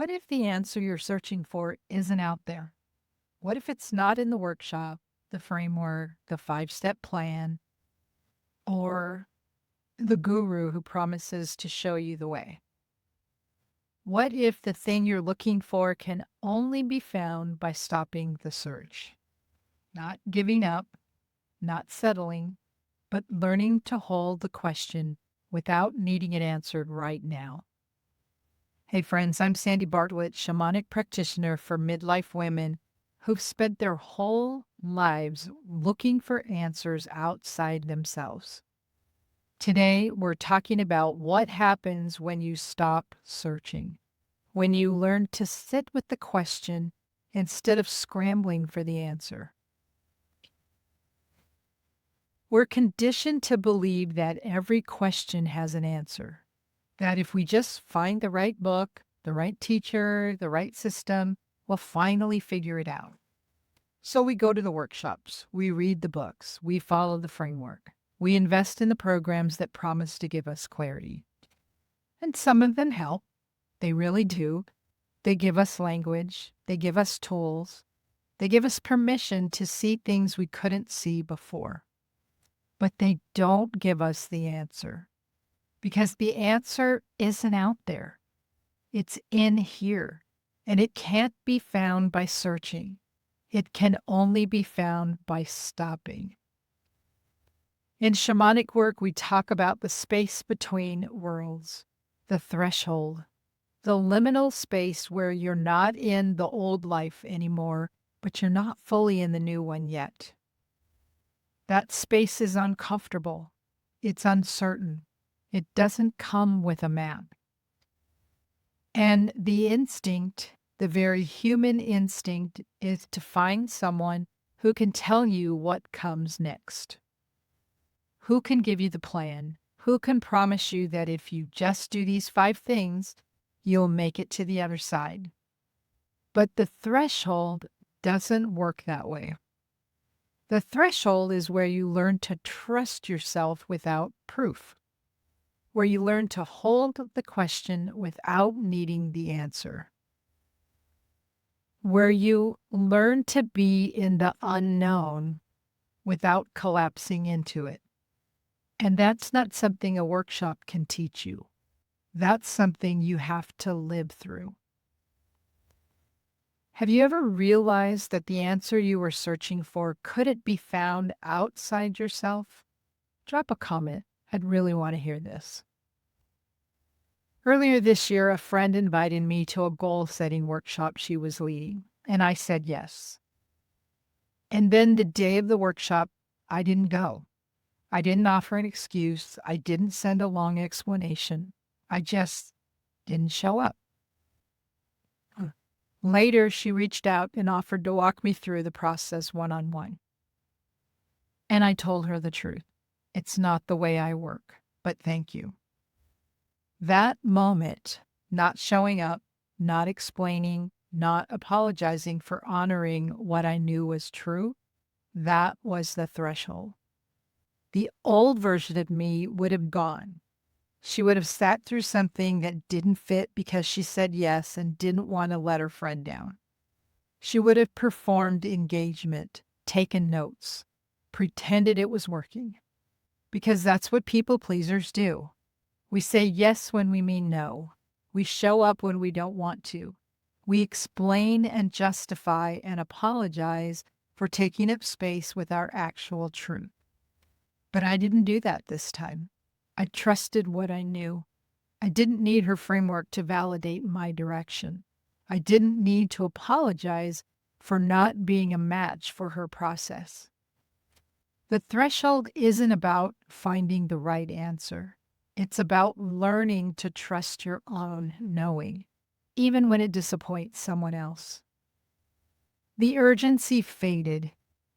What if the answer you're searching for isn't out there? What if it's not in the workshop, the framework, the 5 step plan, or the guru who promises to show you the way? What if the thing you're looking for can only be found by stopping the search? Not giving up, not settling, but learning to hold the question without needing it answered right now. Hey, friends, I'm Sandy Bartlett, shamanic practitioner for midlife women who've spent their whole lives looking for answers outside themselves. Today, we're talking about what happens when you stop searching, when you learn to sit with the question instead of scrambling for the answer. We're conditioned to believe that every question has an answer, that if we just find the right book, the right teacher, the right system, we'll finally figure it out. So we go to the workshops, we read the books, we follow the framework, we invest in the programs that promise to give us clarity. And some of them help, they really do. They give us language, they give us tools, they give us permission to see things we couldn't see before. But they don't give us the answer. Because the answer isn't out there. It's in here, and it can't be found by searching. It can only be found by stopping. In shamanic work, we talk about the space between worlds, the threshold, the liminal space where you're not in the old life anymore, but you're not fully in the new one yet. That space is uncomfortable. It's uncertain. It doesn't come with a map. And the instinct, the very human instinct, is to find someone who can tell you what comes next. Who can give you the plan? Who can promise you that if you just do these 5 things, you'll make it to the other side? But the threshold doesn't work that way. The threshold is where you learn to trust yourself without proof, where you learn to hold the question without needing the answer, where you learn to be in the unknown without collapsing into it. And that's not something a workshop can teach you. That's something you have to live through. Have you ever realized that the answer you were searching for couldn't be found outside yourself? Drop a comment. I'd really want to hear this. Earlier this year, a friend invited me to a goal-setting workshop she was leading, and I said yes. And then the day of the workshop, I didn't go. I didn't offer an excuse. I didn't send a long explanation. I just didn't show up. Later, she reached out and offered to walk me through the process one-on-one. And I told her the truth. It's not the way I work, but thank you. That moment, not showing up, not explaining, not apologizing for honoring what I knew was true, that was the threshold. The old version of me would have gone. She would have sat through something that didn't fit because she said yes and didn't want to let her friend down. She would have performed engagement, taken notes, pretended it was working. Because that's what people pleasers do. We say yes when we mean no. We show up when we don't want to. We explain and justify and apologize for taking up space with our actual truth. But I didn't do that this time. I trusted what I knew. I didn't need her framework to validate my direction. I didn't need to apologize for not being a match for her process. The threshold isn't about finding the right answer. It's about learning to trust your own knowing, even when it disappoints someone else. The urgency faded.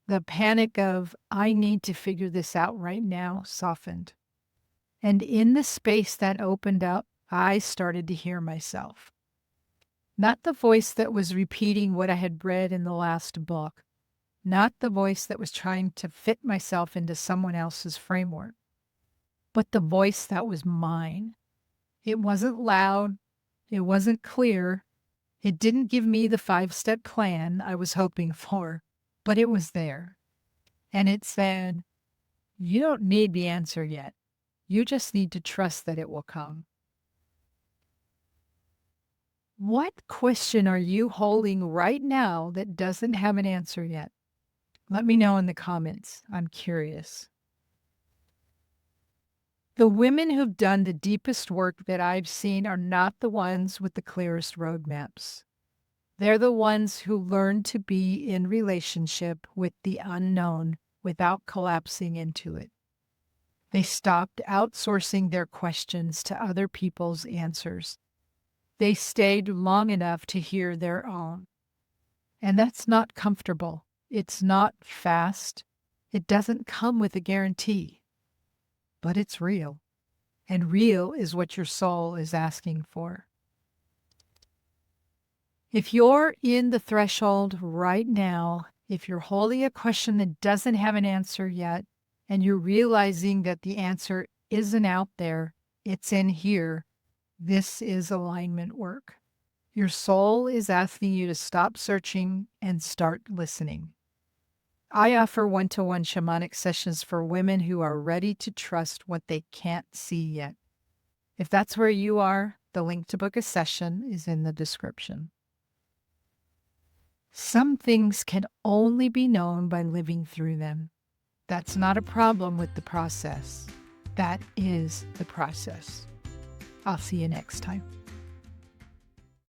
The panic of, I need to figure this out right now, softened. And in the space that opened up, I started to hear myself. Not the voice that was repeating what I had read in the last book, not the voice that was trying to fit myself into someone else's framework, but the voice that was mine. It wasn't loud, it wasn't clear, It didn't give me the 5-step plan I was hoping for, but it was there. And it said, you don't need the answer yet. You just need to trust that it will come. What question are you holding right now that doesn't have an answer yet? Let me know in the comments. I'm curious. The women who've done the deepest work that I've seen are not the ones with the clearest roadmaps. They're the ones who learn to be in relationship with the unknown without collapsing into it. They stopped outsourcing their questions to other people's answers. They stayed long enough to hear their own. And that's not comfortable. It's not fast. It doesn't come with a guarantee. But it's real. And real is what your soul is asking for. If you're in the threshold right now, if you're holding a question that doesn't have an answer yet, and you're realizing that the answer isn't out there, it's in here, this is alignment work. Your soul is asking you to stop searching and start listening. I offer one-to-one shamanic sessions for women who are ready to trust what they can't see yet. If that's where you are, the link to book a session is in the description. Some things can only be known by living through them. That's not a problem with the process. That is the process. I'll see you next time.